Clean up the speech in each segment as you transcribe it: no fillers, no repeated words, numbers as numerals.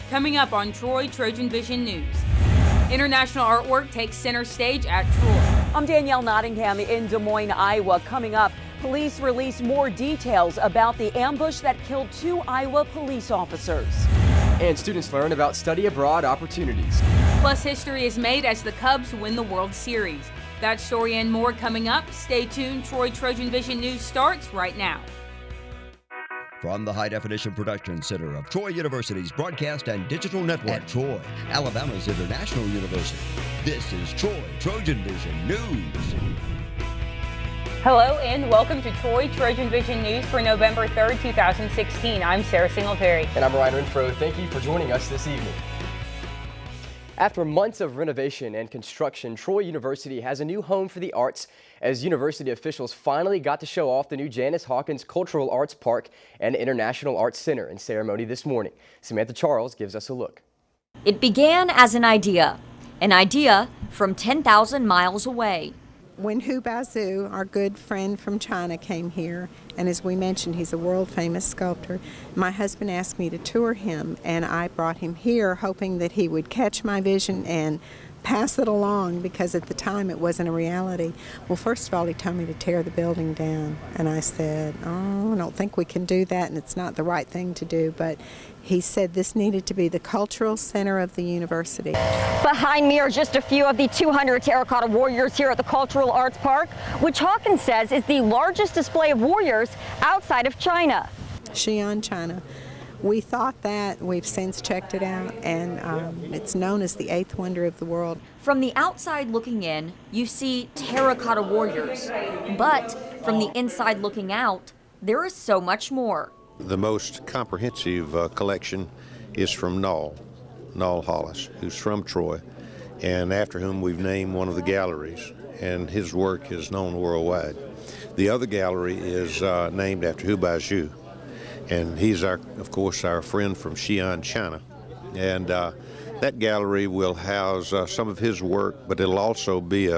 Coming up on Troy TrojanVision News. International artwork takes center stage at Troy. I'm Danielle Nottingham in Des Moines, Iowa. Coming up, police release more details about the ambush that killed 2 Iowa police officers. And students learn about study abroad opportunities. Plus, history is made as the Cubs win the World Series. That story and more coming up. Stay tuned. Troy TrojanVision News starts right now. From the High Definition Production Center of Troy University's Broadcast and Digital Network at Troy, Alabama's International University. This is Troy TrojanVision News. Hello and welcome to Troy TrojanVision News for November 3rd, 2016. I'm Sarah Singletary. And I'm Ryan Renfro. Thank you for joining us this evening. After months of renovation and construction, Troy University has a new home for the arts as university officials finally got to show off the new Janice Hawkins Cultural Arts Park and International Arts Center in ceremony this morning. Samantha Charles gives us a look. It began as an idea from 10,000 miles away. When Hu Baozu, our good friend from China, came here, and as we mentioned, he's a world-famous sculptor, my husband asked me to tour him, and I brought him here hoping that he would catch my vision and pass it along, because at the time it wasn't a reality. Well, first of all, he told me to tear the building down, and I said, oh, I don't think we can do that, and it's not the right thing to do, but he said this needed to be the cultural center of the university. Behind me are just a few of the 200 terracotta warriors here at the Cultural Arts Park, which Hawkins says is the largest display of warriors outside of China. Xi'an, China. We thought that. We've since checked it out, and it's known as the 8th wonder of the world. From the outside looking in, you see terracotta warriors, but from the inside looking out, there is so much more. The most comprehensive collection is from Noll Hollis, who's from Troy, and after whom we've named one of the galleries, and his work is known worldwide. The other gallery is named after Hu Baozu, and he's, of course, our friend from Xi'an, China. And that gallery will house some of his work, but it'll also be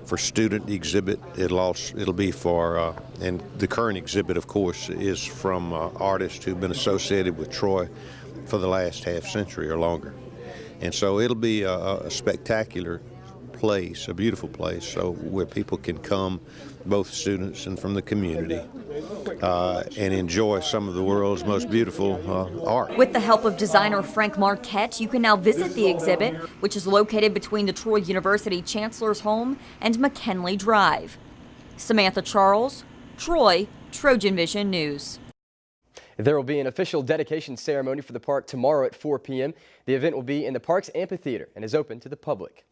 for student exhibit. It'll be for, and the current exhibit, of course, is from artists who've been associated with Troy for the last half century or longer. And so it'll be a spectacular place, a beautiful place, so where people can come, both students and from the community, and enjoy some of the world's most beautiful art. With the help of designer Frank Marquette, you can now visit the exhibit, which is located between the Troy University Chancellor's Home and McKinley Drive. Samantha Charles, Troy TrojanVision News. There will be an official dedication ceremony for the park tomorrow at 4 p.m. The event will be in the park's amphitheater and is open to the public.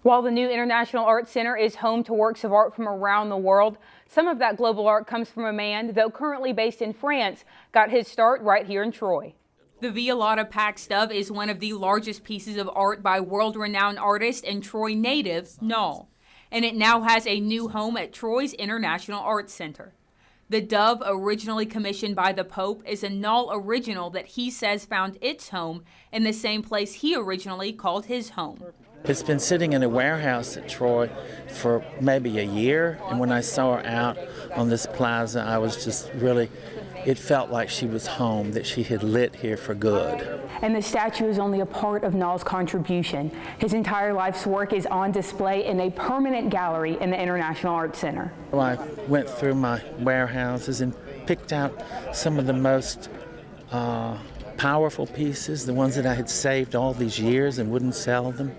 While the new International Arts Center is home to works of art from around the world, some of that global art comes from a man, though currently based in France, got his start right here in Troy. The Violetta Pack Stub is one of the largest pieces of art by world-renowned artist and Troy native, Noll, and it now has a new home at Troy's International Arts Center. The dove, originally commissioned by the Pope, is a Noll original that he says found its home in the same place he originally called his home. It's been sitting in a warehouse at Troy for maybe a year, and when I saw her out on this plaza, I was just really, it felt like she was home, that she had lit here for good. And the statue is only a part of Noll's contribution. His entire life's work is on display in a permanent gallery in the International Arts Center. Well, I went through my warehouses and picked out some of the most powerful pieces, the ones that I had saved all these years and wouldn't sell them,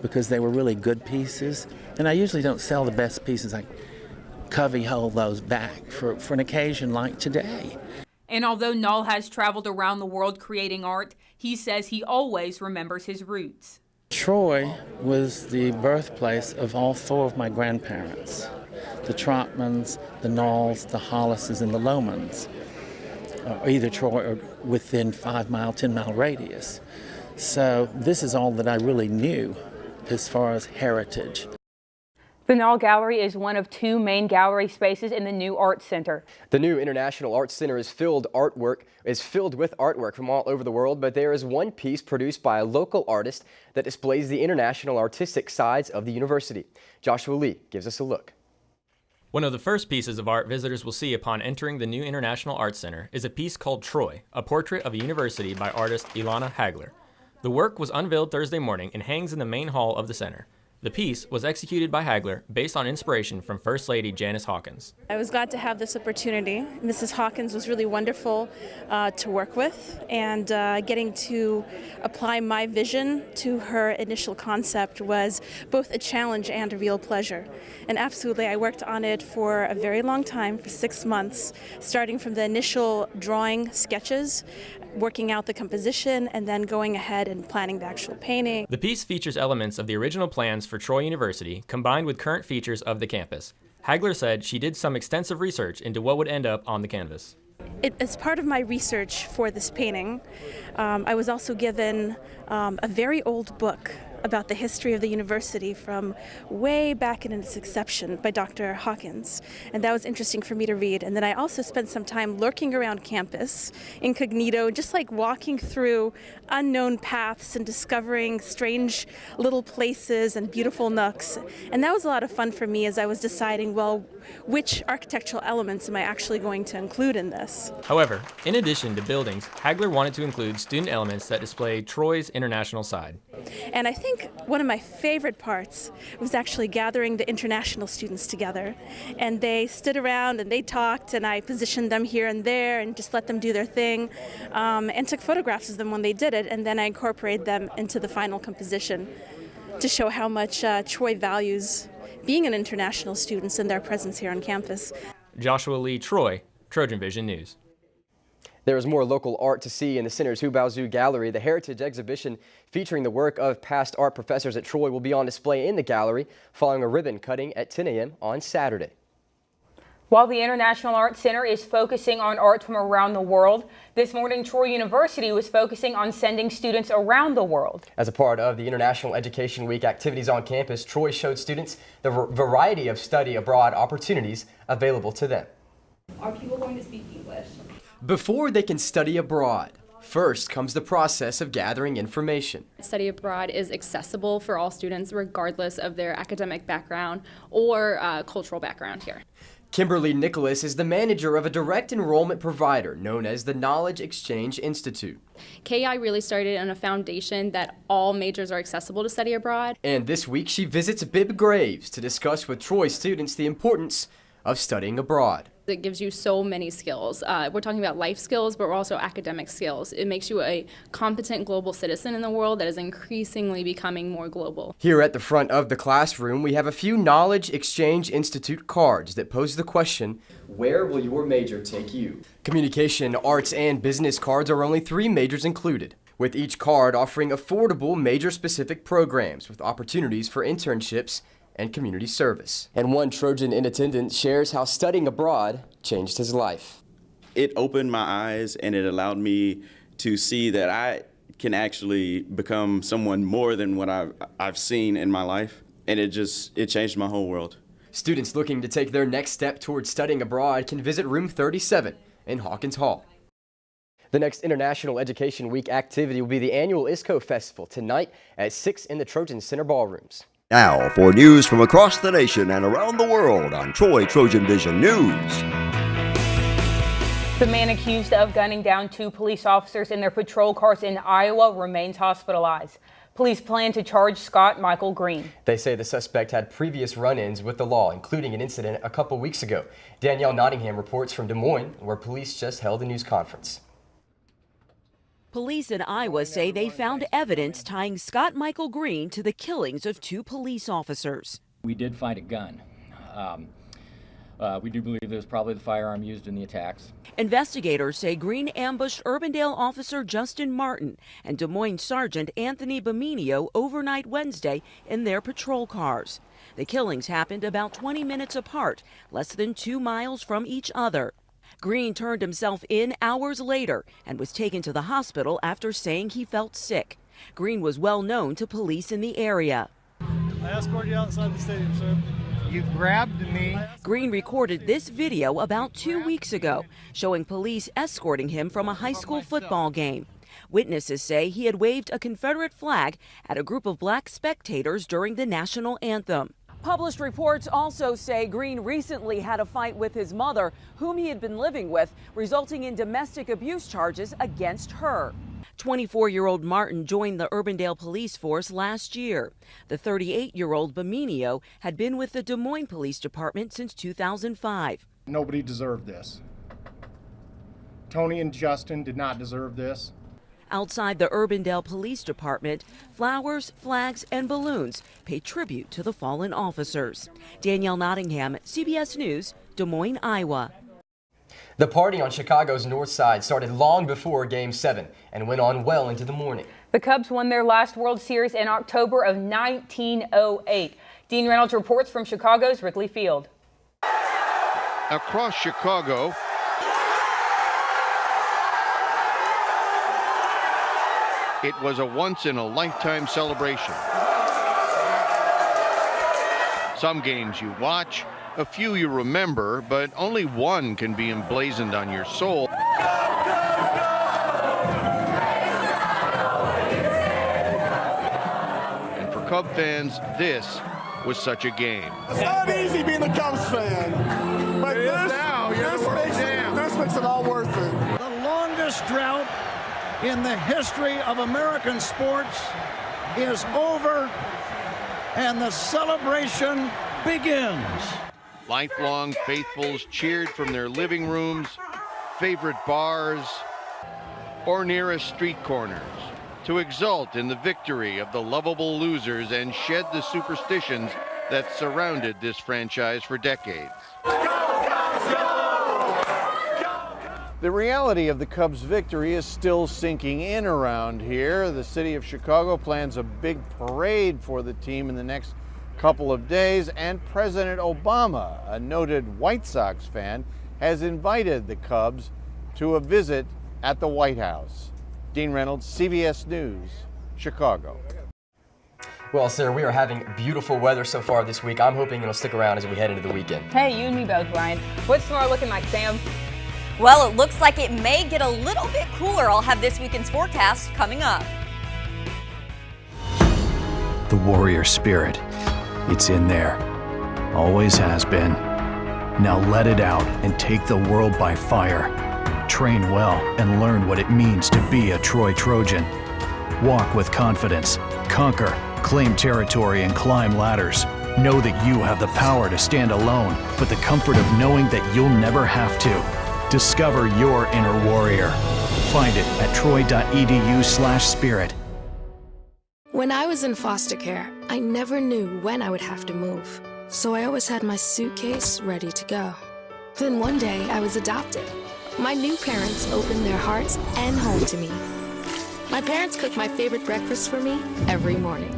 because they were really good pieces. And I usually don't sell the best pieces. I cubby hold those back for an occasion like today. And although Noll has traveled around the world creating art, he says he always remembers his roots. Troy was the birthplace of all 4 of my grandparents, the Trotmans, the Nolls, the Hollises, and the Lomans, either Troy or within 5-mile, 10-mile radius. So this is all that I really knew as far as heritage. The Noll Gallery is one of 2 main gallery spaces in the new Arts Center. The new International Arts Center is filled with artwork from all over the world, but there is one piece produced by a local artist that displays the international artistic sides of the university. Joshua Lee gives us a look. One of the first pieces of art visitors will see upon entering the new International Arts Center is a piece called Troy, a portrait of a university by artist Ilana Hagler. The work was unveiled Thursday morning and hangs in the main hall of the center. The piece was executed by Hagler based on inspiration from First Lady Janice Hawkins. I was glad to have this opportunity. Mrs. Hawkins was really wonderful to work with, and getting to apply my vision to her initial concept was both a challenge and a real pleasure. And absolutely, I worked on it for a very long time, for 6 months, starting from the initial drawing sketches, working out the composition, and then going ahead and planning the actual painting. The piece features elements of the original plans for Troy University combined with current features of the campus. Hagler said she did some extensive research into what would end up on the canvas. As part of my research for this painting, I was also given a very old book about the history of the university from way back in its inception by Dr. Hawkins, and that was interesting for me to read. And then I also spent some time lurking around campus, incognito, just like walking through unknown paths and discovering strange little places and beautiful nooks. And that was a lot of fun for me as I was deciding, well, which architectural elements am I actually going to include in this? However, in addition to buildings, Hagler wanted to include student elements that display Troy's international side. And I think one of my favorite parts was actually gathering the international students together. And they stood around and they talked, and I positioned them here and there and just let them do their thing, and took photographs of them when they did it, and then I incorporated them into the final composition to show how much Troy values being an international students and their presence here on campus. Joshua Lee, Troy, TrojanVision News. There is more local art to see in the center's Hubao Zoo Gallery. The Heritage exhibition featuring the work of past art professors at Troy will be on display in the gallery following a ribbon cutting at 10 a.m. on Saturday. While the International Arts Center is focusing on art from around the world, this morning Troy University was focusing on sending students around the world. As a part of the International Education Week activities on campus, Troy showed students the variety of study abroad opportunities available to them. Are people going to speak English? Before they can study abroad, first comes the process of gathering information. Study abroad is accessible for all students regardless of their academic background or cultural background here. Kimberly Nicholas is the manager of a direct enrollment provider known as the Knowledge Exchange Institute. KI really started on a foundation that all majors are accessible to study abroad. And this week she visits Bibb Graves to discuss with Troy students the importance of studying abroad. It gives you so many skills. We're talking about life skills, but we're also academic skills. It makes you a competent global citizen in the world that is increasingly becoming more global. Here at the front of the classroom, we have a few Knowledge Exchange Institute cards that pose the question, where will your major take you? Communication, arts, and business cards are only 3 majors included, with each card offering affordable major-specific programs with opportunities for internships and community service. And one Trojan in attendance shares how studying abroad changed his life. It opened my eyes and it allowed me to see that I can actually become someone more than what I've seen in my life. And it changed my whole world. Students looking to take their next step towards studying abroad can visit room 37 in Hawkins Hall. The next International Education Week activity will be the annual ISCO Festival tonight at 6 in the Trojan Center ballrooms. Now for news from across the nation and around the world on Troy TrojanVision News. The man accused of gunning down 2 police officers in their patrol cars in Iowa remains hospitalized. Police plan to charge Scott Michael Green. They say the suspect had previous run-ins with the law, including an incident a couple weeks ago. Danielle Nottingham reports from Des Moines, where police just held a news conference. Police in Iowa say they found evidence tying Scott Michael Green to the killings of 2 police officers. We did find a gun. We do believe it was probably the firearm used in the attacks. Investigators say Green ambushed Urbandale officer Justin Martin and Des Moines Sergeant Anthony Baminio overnight Wednesday in their patrol cars. The killings happened about 20 minutes apart, less than 2 miles from each other. Green turned himself in hours later and was taken to the hospital after saying he felt sick. Green was well known to police in the area. I escorted you outside the stadium, sir. You grabbed me. Green recorded this video about 2 weeks ago, showing police escorting him from a high school football game. Witnesses say he had waved a Confederate flag at a group of black spectators during the national anthem. Published reports also say Green recently had a fight with his mother, whom he had been living with, resulting in domestic abuse charges against her. 24-year-old Martin joined the Urbandale police force last year. The 38-year-old Beminio had been with the Des Moines Police Department since 2005. Nobody deserved this. Tony and Justin did not deserve this. Outside the Urbandale Police Department, flowers, flags, and balloons pay tribute to the fallen officers. Danielle Nottingham, CBS News, Des Moines, Iowa. The party on Chicago's north side started long before Game 7 and went on well into the morning. The Cubs won their last World Series in October of 1908. Dean Reynolds reports from Chicago's Wrigley Field. Across Chicago, it was a once-in-a-lifetime celebration. Some games you watch, a few you remember, but only one can be emblazoned on your soul. And for Cub fans, this was such a game. It's not easy being a Cubs fan, but this makes it all worth it. The longest drought in the history of American sports is over, and the celebration begins. Lifelong faithfuls cheered from their living rooms, favorite bars, or nearest street corners to exult in the victory of the lovable losers and shed the superstitions that surrounded this franchise for decades. The reality of the Cubs' victory is still sinking in around here. The city of Chicago plans a big parade for the team in the next couple of days, and President Obama, a noted White Sox fan, has invited the Cubs to a visit at the White House. Dean Reynolds, CBS News, Chicago. Well, Sarah, we are having beautiful weather so far this week. I'm hoping it'll stick around as we head into the weekend. Hey, you and me both, Ryan. What's tomorrow looking like, Sam? Well, it looks like it may get a little bit cooler. I'll have this weekend's forecast coming up. The warrior spirit, it's in there. Always has been. Now let it out and take the world by fire. Train well and learn what it means to be a Troy Trojan. Walk with confidence, conquer, claim territory, and climb ladders. Know that you have the power to stand alone, but the comfort of knowing that you'll never have to. Discover your inner warrior. Find it at troy.edu/spirit. When I was in foster care, I never knew when I would have to move. So I always had my suitcase ready to go. Then one day I was adopted. My new parents opened their hearts and home to me. My parents cook my favorite breakfast for me every morning.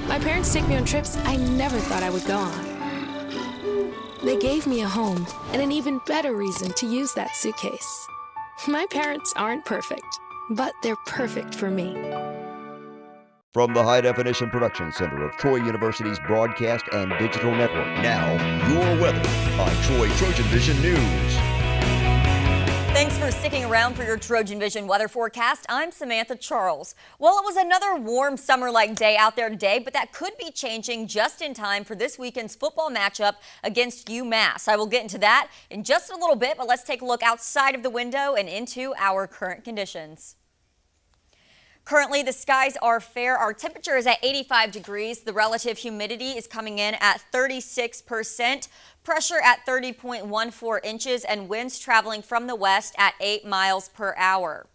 My parents take me on trips I never thought I would go on. They gave me a home and an even better reason to use that suitcase. My parents aren't perfect, but they're perfect for me. From the High Definition Production Center of Troy University's Broadcast and Digital Network, now your weather on Troy TrojanVision News. Thanks for sticking around for your TrojanVision weather forecast. I'm Samantha Charles. Well, it was another warm summer-like day out there today, but that could be changing just in time for this weekend's football matchup against UMass. I will get into that in just a little bit, but let's take a look outside of the window and into our current conditions. Currently, the skies are fair. Our temperature is at 85 degrees. The relative humidity is coming in at 36%. Pressure at 30.14 inches and winds traveling from the west at 8 miles per hour.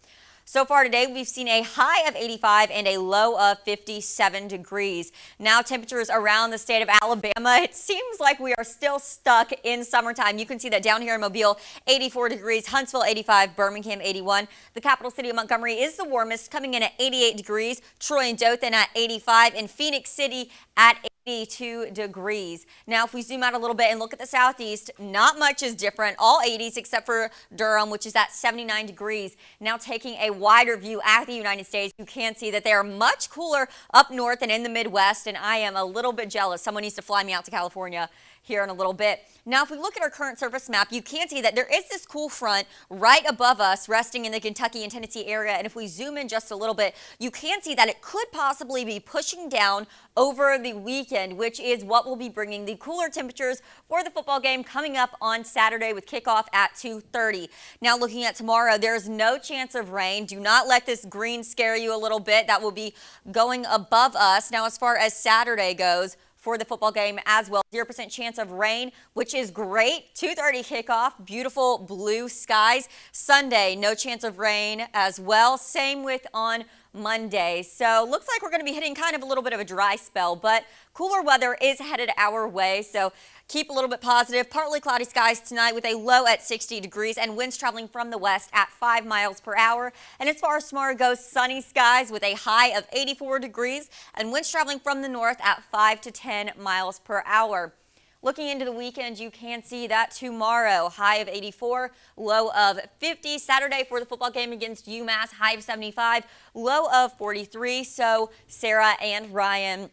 So far today, we've seen a high of 85 and a low of 57 degrees. Now temperatures around the state of Alabama, it seems like we are still stuck in summertime. You can see that down here in Mobile, 84 degrees, Huntsville 85, Birmingham 81. The capital city of Montgomery is the warmest, coming in at 88 degrees. Troy and Dothan at 85, and Phoenix City at 82 degrees. Now, if we zoom out a little bit and look at the southeast, not much is different. All 80s except for Durham, which is at 79 degrees. Now, taking a wider view at the United States, you can see that they are much cooler up north and in the Midwest, and I am a little bit jealous. Someone needs to fly me out to California. here in a little bit. Now, if we look at our current surface map, you can see that there is this cool front right above us resting in the Kentucky and Tennessee area. And if we zoom in just a little bit, you can see that it could possibly be pushing down over the weekend, which is what will be bringing the cooler temperatures for the football game coming up on Saturday with kickoff at 2:30. Now, looking at tomorrow, there's no chance of rain. Do not let this green scare you a little bit. That will be going above us. Now, as far as Saturday goes, for the football game as well, 0% chance of rain, which is great. 2:30 kickoff, beautiful blue skies. Sunday, no chance of rain as well. Same with on Monday. So looks like we're going to be hitting kind of a little bit of a dry spell, but cooler weather is headed our way. So keep a little bit positive. Partly cloudy skies tonight with a low at 60 degrees and winds traveling from the west at 5 miles per hour. And as far as tomorrow goes, sunny skies with a high of 84 degrees and winds traveling from the north at 5 to 10 miles per hour. Looking into the weekend, you can see that tomorrow, high of 84, low of 50. Saturday for the football game against UMass, high of 75, low of 43. So Sarah and Ryan,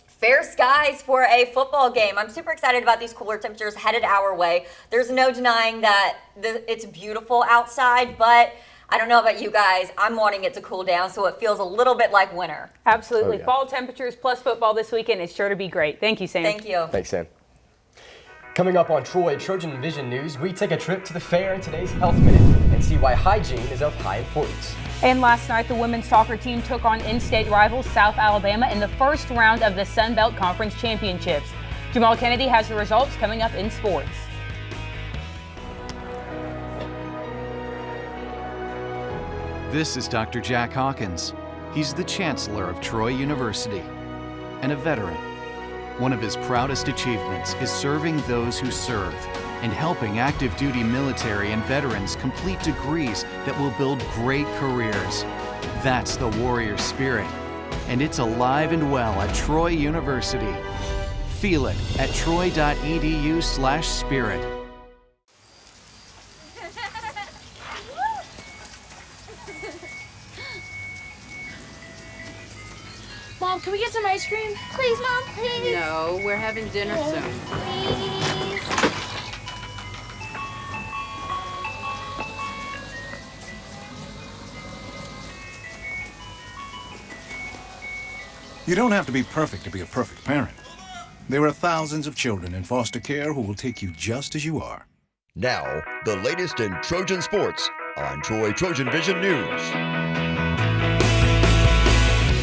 fair skies for a football game. I'm super excited about these cooler temperatures headed our way. There's no denying that it's beautiful outside, but I don't know about you guys. I'm wanting it to cool down so it feels a little bit like winter. Absolutely. Oh, yeah. Fall temperatures plus football this weekend is sure to be great. Thank you, Sam. Thank you. Thanks, Sam. Coming up on Troy Trojan Vision News, we take a trip to the fair in today's Health Minute and see why hygiene is of high importance. And last night, the women's soccer team took on in-state rivals South Alabama in the first round of the Sun Belt Conference Championships. Jamal Kennedy has the results coming up in sports. This is Dr. Jack Hawkins. He's the chancellor of Troy University and a veteran. One of his proudest achievements is serving those who serve and helping active duty military and veterans complete degrees that will build great careers. That's the warrior spirit, and it's alive and well at Troy University. Feel it at troy.edu/spirit. Mom, can we get some ice cream? Please, Mom, please. No, we're having dinner soon. Please. You don't have to be perfect to be a perfect parent. There are thousands of children in foster care who will take you just as you are. Now, the latest in Trojan sports on Troy Trojan Vision News.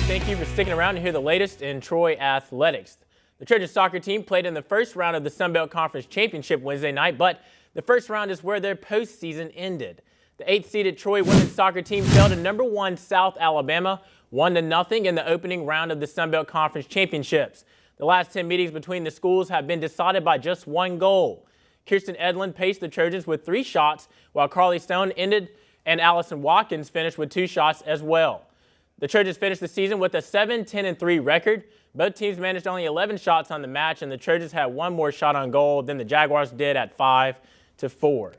Thank you for sticking around to hear the latest in Troy athletics. The Trojan soccer team played in the first round of the Sun Belt Conference Championship Wednesday night, but the first round is where their postseason ended. The 8th-seeded Troy women's soccer team fell to number 1 South Alabama 1-0 in the opening round of the Sun Belt Conference Championships. The last 10 meetings between the schools have been decided by just 1 goal. Kirsten Edlund paced the Trojans with 3 shots, while Carly Stone ended and Allison Watkins finished with 2 shots as well. The Trojans finished the season with a 7-10-3 record. Both teams managed only 11 shots on the match, and the Trojans had 1 more shot on goal than the Jaguars did at 5-4.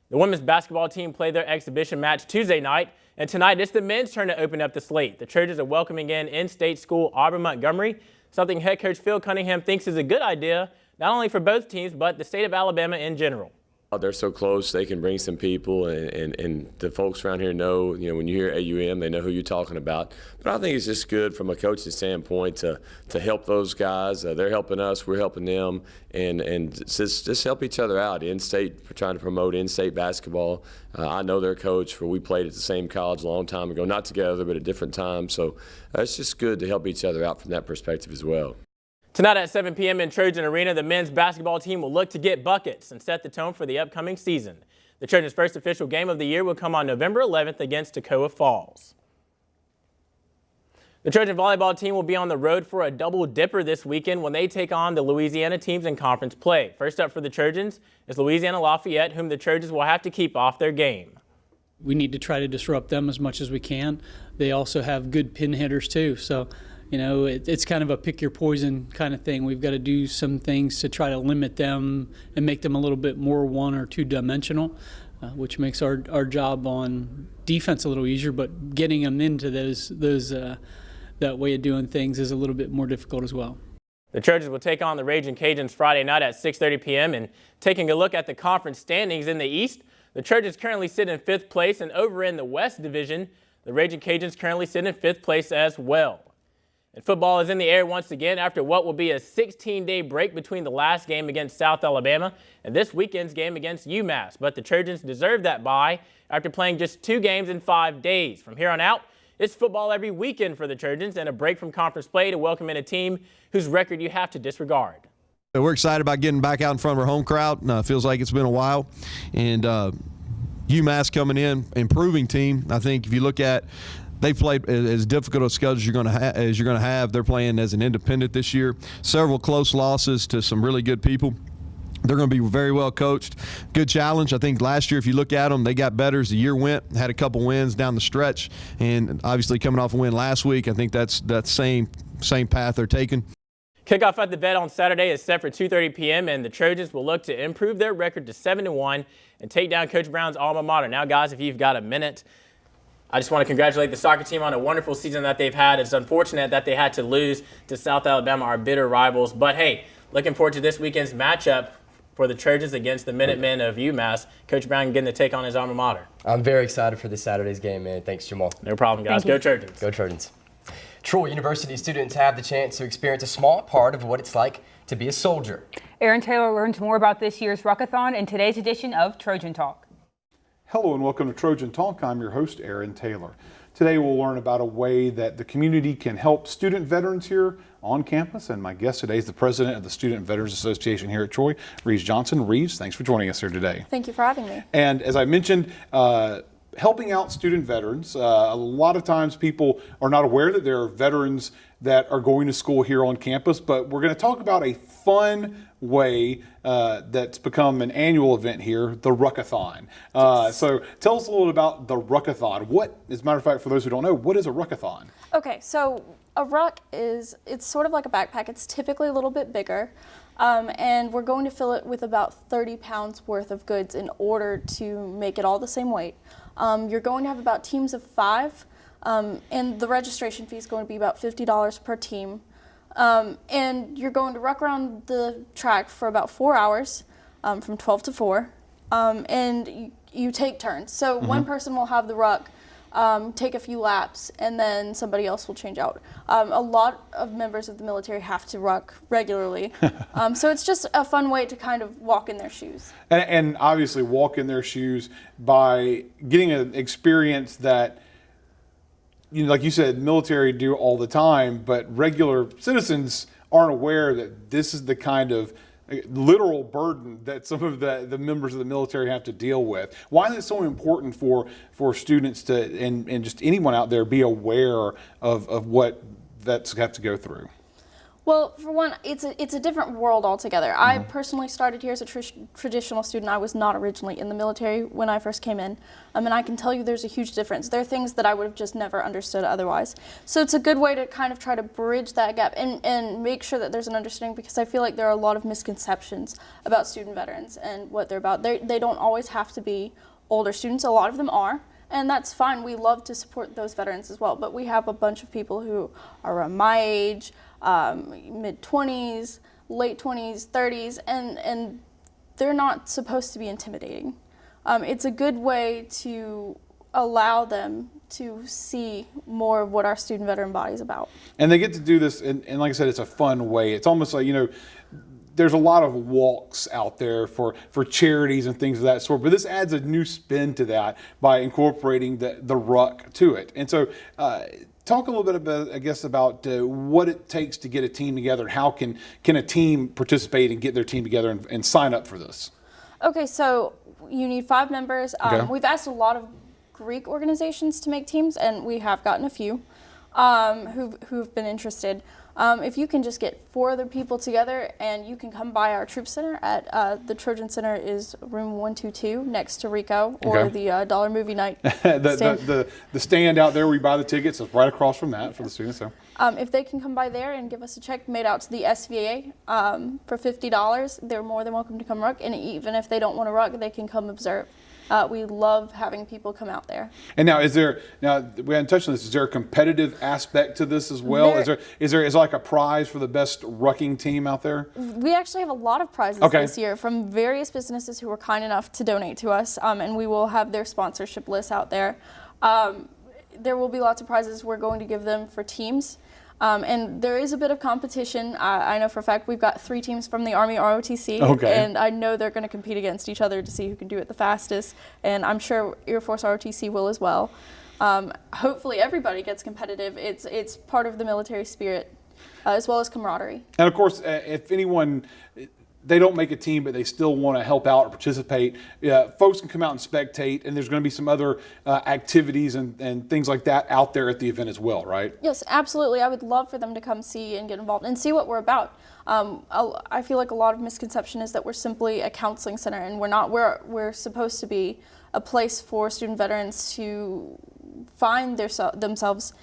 The women's basketball team played their exhibition match Tuesday night, and tonight it's the men's turn to open up the slate. The Trojans are welcoming in-state school Auburn Montgomery, something head coach Phil Cunningham thinks is a good idea, not only for both teams, but the state of Alabama in general. They're so close, they can bring some people, and the folks around here know, when you hear AUM, they know who you're talking about. But I think it's just good from a coaching standpoint to help those guys. They're helping us, we're helping them, and just help each other out. In-state, trying to promote in-state basketball. I know their coach, for we played at the same college a long time ago, not together, but at different times. So it's just good to help each other out from that perspective as well. Tonight at 7 p.m. in Trojan Arena, the men's basketball team will look to get buckets and set the tone for the upcoming season. The Trojans' first official game of the year will come on November 11th against Toccoa Falls. The Trojan volleyball team will be on the road for a double dipper this weekend when they take on the Louisiana teams in conference play. First up for the Trojans is Louisiana Lafayette, whom the Trojans will have to keep off their game. We need to try to disrupt them as much as we can. They also have good pin hitters too, so it's kind of a pick your poison kind of thing. We've got to do some things to try to limit them and make them a little bit more 1 or 2 dimensional, which makes our job on defense a little easier, but getting them into that way of doing things is a little bit more difficult as well. The Trojans will take on the Raging Cajuns Friday night at 6:30 p.m. And taking a look at the conference standings in the East, the Trojans currently sit in 5th place, and over in the West Division, the Raging Cajuns currently sit in 5th place as well. And football is in the air once again after what will be a 16-day break between the last game against South Alabama and this weekend's game against UMass. But the Trojans deserve that bye after playing just 2 games in 5 days. From here on out, it's football every weekend for the Trojans and a break from conference play to welcome in a team whose record you have to disregard. We're excited about getting back out in front of our home crowd. Feels like it's been a while. And UMass coming in, improving team. I think if you look at, they played as difficult a schedule as you're going to have. They're playing as an independent this year. Several close losses to some really good people. They're going to be very well coached. Good challenge. I think last year, if you look at them, they got better as the year went. Had a couple wins down the stretch, and obviously coming off a win last week, I think that's that same path they're taking. Kickoff at the Vet on Saturday is set for 2:30 p.m. and the Trojans will look to improve their record to 7-1 and take down Coach Brown's alma mater. Now, guys, if you've got a minute, I just want to congratulate the soccer team on a wonderful season that they've had. It's unfortunate that they had to lose to South Alabama, our bitter rivals. But, hey, looking forward to this weekend's matchup for the Trojans against the Minutemen of UMass. Coach Brown getting to take on his alma mater. I'm very excited for this Saturday's game, man. Thanks, Jamal. No problem, guys. Go Trojans. Go Trojans. Troy University students have the chance to experience a small part of what it's like to be a soldier. Aaron Taylor learns more about this year's Ruckathon in today's edition of Trojan Talk. Hello and welcome to Trojan Talk. I'm your host, Aaron Taylor. Today we'll learn about a way that the community can help student veterans here on campus. And my guest today is the president of the Student Veterans Association here at Troy, Reeves Johnson. Reeves, thanks for joining us here today. Thank you for having me. And as I mentioned, helping out student veterans. A lot of times people are not aware that there are veterans that are going to school here on campus, but we're going to talk about a fun way that's become an annual event here, the Ruckathon. So tell us a little about the Ruckathon. What, as a matter of fact, for those who don't know, what is a Ruckathon? Okay, so a ruck it's sort of like a backpack. It's typically a little bit bigger. And we're going to fill it with about 30 pounds worth of goods in order to make it all the same weight. You're going to have about teams of 5, and the registration fee is going to be about $50 per team. And you're going to ruck around the track for about 4 hours, from 12 to 4, and you take turns. So one person will have the ruck, take a few laps, and then somebody else will change out. A lot of members of the military have to ruck regularly, so it's just a fun way to kind of walk in their shoes. And obviously walk in their shoes by getting an experience that, you know, like you said, military do all the time, but regular citizens aren't aware that this is the kind of literal burden that some of the members of the military have to deal with. Why is it so important for students to, and just anyone out there, be aware of what vets have to go through? Well, for one, it's a different world altogether. I personally started here as a traditional student. I was not originally in the military when I first came in, and I can tell you there's a huge difference. There are things that I would have just never understood otherwise. So it's a good way to kind of try to bridge that gap and make sure that there's an understanding, because I feel like there are a lot of misconceptions about student veterans and what they're about. They don't always have to be older students. A lot of them are. And that's fine. We love to support those veterans as well. But we have a bunch of people who are around my age, mid-20s, late 20s, 30s, and they're not supposed to be intimidating. It's a good way to allow them to see more of what our student veteran body is about. And they get to do this, and like I said, it's a fun way. It's almost like, you know, there's a lot of walks out there for charities and things of that sort, but this adds a new spin to that by incorporating the ruck to it. And so talk a little bit about, I guess, about what it takes to get a team together, and how can a team participate and get their team together and sign up for this? Okay, so you need 5 members. We've asked a lot of Greek organizations to make teams, and we have gotten a few who've been interested. If you can just get 4 other people together, and you can come by our troop center at the Trojan Center is room 122 next to Rico, or the Dollar Movie Night stand. the stand out there where you buy the tickets is right across from that for the students. So if they can come by there and give us a check made out to the SVA for $50, they're more than welcome to come ruck. And even if they don't want to ruck, they can come observe. We love having people come out there. And now, we hadn't touched on this, is there a competitive aspect to this as well? Is there like a prize for the best rucking team out there? We actually have a lot of prizes this year from various businesses who were kind enough to donate to us, and we will have their sponsorship list out there. There will be lots of prizes we're going to give them for teams. And there is a bit of competition. I know for a fact we've got 3 teams from the Army ROTC, and I know they're going to compete against each other to see who can do it the fastest, and I'm sure Air Force ROTC will as well. Hopefully everybody gets competitive. It's part of the military spirit, as well as camaraderie. And of course, if anyone, they don't make a team, but they still want to help out or participate, folks can come out and spectate, and there's going to be some other activities and things like that out there at the event as well, right? Yes, absolutely. I would love for them to come see and get involved and see what we're about. I feel like a lot of misconception is that we're simply a counseling center, and we're not. We're supposed to be a place for student veterans to find themselves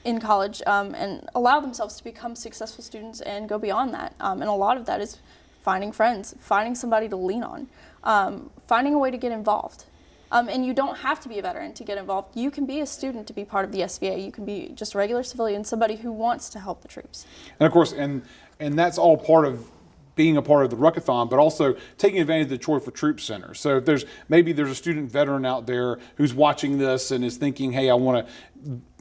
in college and allow themselves to become successful students and go beyond that. And a lot of that is finding friends, finding somebody to lean on, finding a way to get involved. And you don't have to be a veteran to get involved. You can be a student to be part of the SVA. You can be just a regular civilian, somebody who wants to help the troops. And of course, and that's all part of being a part of the Ruckathon, but also taking advantage of the Troy for Troops Center. So if there's a student veteran out there who's watching this and is thinking, hey, I want to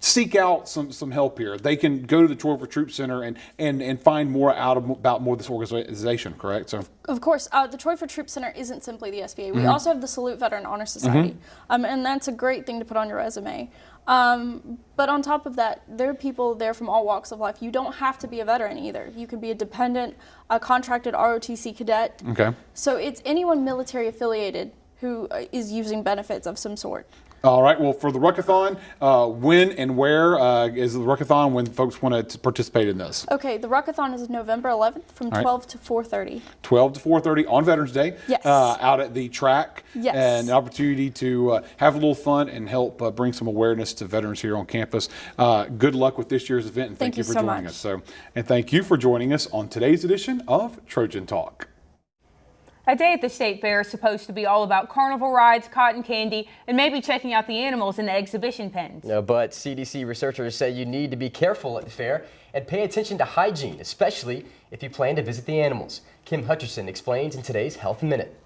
seek out some help here, they can go to the Troy for Troops Center and find more about this organization, correct? So of course, the Troy for Troops Center isn't simply the SVA. We also have the Salute Veteran Honor Society, and that's a great thing to put on your resume. But on top of that, there are people there from all walks of life. You don't have to be a veteran either. You could be a dependent, a contracted ROTC cadet. Okay. So it's anyone military affiliated who is using benefits of some sort. All right. Well, for the Ruckathon, when and where is the Ruckathon when folks want to participate in this? Okay. The Ruckathon is November 11th from 12 to 4:30. 12 to 4:30 on Veterans Day. Yes. Out at the track. Yes. And an opportunity to have a little fun and help bring some awareness to veterans here on campus. Good luck with this year's event, and thank you for joining us. And thank you for joining us on today's edition of Trojan Talk. A day at the State Fair is supposed to be all about carnival rides, cotton candy, and maybe checking out the animals in the exhibition pens. But CDC researchers say you need to be careful at the fair and pay attention to hygiene, especially if you plan to visit the animals. Kim Hutcherson explains in today's Health Minute.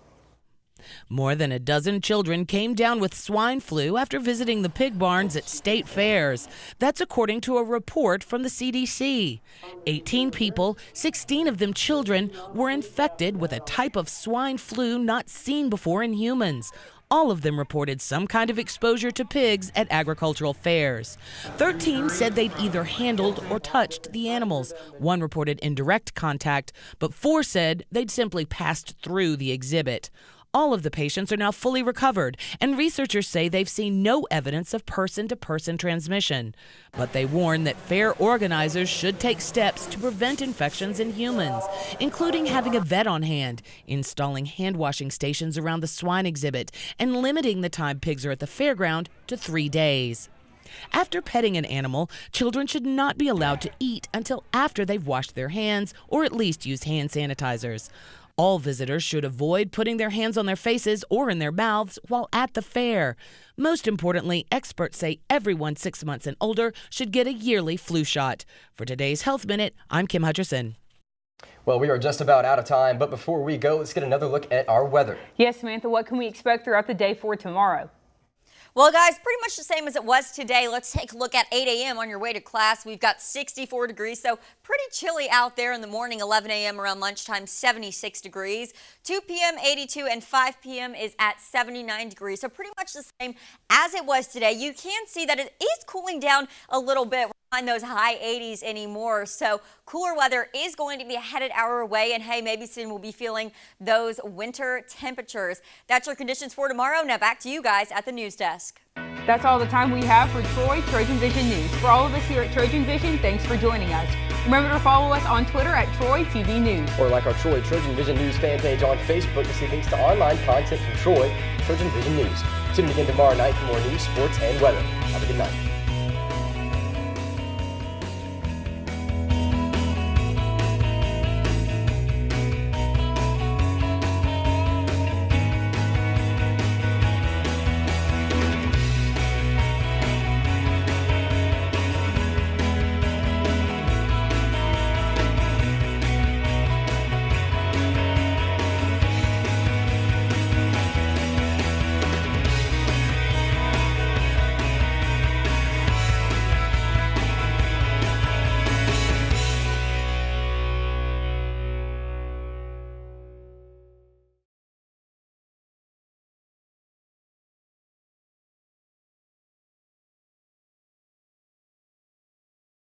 More than a dozen children came down with swine flu after visiting the pig barns at state fairs. That's according to a report from the CDC. 18 people, 16 of them children, were infected with a type of swine flu not seen before in humans. All of them reported some kind of exposure to pigs at agricultural fairs. 13 said they'd either handled or touched the animals. 1 reported indirect contact, but 4 said they'd simply passed through the exhibit. All of the patients are now fully recovered, and researchers say they've seen no evidence of person-to-person transmission. But they warn that fair organizers should take steps to prevent infections in humans, including having a vet on hand, installing hand-washing stations around the swine exhibit, and limiting the time pigs are at the fairground to 3 days. After petting an animal, children should not be allowed to eat until after they've washed their hands or at least used hand sanitizers. All visitors should avoid putting their hands on their faces or in their mouths while at the fair. Most importantly, experts say everyone 6 months and older should get a yearly flu shot. For today's Health Minute, I'm Kim Hutcherson. Well, we are just about out of time, but before we go, let's get another look at our weather. Yes, Samantha, what can we expect throughout the day for tomorrow? Well, guys, pretty much the same as it was today. Let's take a look at 8 a.m. on your way to class. We've got 64 degrees, so pretty chilly out there in the morning. 11 a.m. around lunchtime, 76 degrees. 2 p.m., 82, and 5 p.m. is at 79 degrees, so pretty much the same as it was today. You can see that it is cooling down a little bit. We're not in those high 80s anymore, so cooler weather is going to be headed our way, and hey, maybe soon we'll be feeling those winter temperatures. That's your conditions for tomorrow. Now back to you guys at the news desk. That's all the time we have for Troy Trojan Vision News. For all of us here at Trojan Vision, thanks for joining us. Remember to follow us on Twitter at Troy TV News. Or like our Troy Trojan Vision News fan page on Facebook to see links to online content from Troy Trojan Vision News. Tune in again tomorrow night for more news, sports, and weather. Have a good night.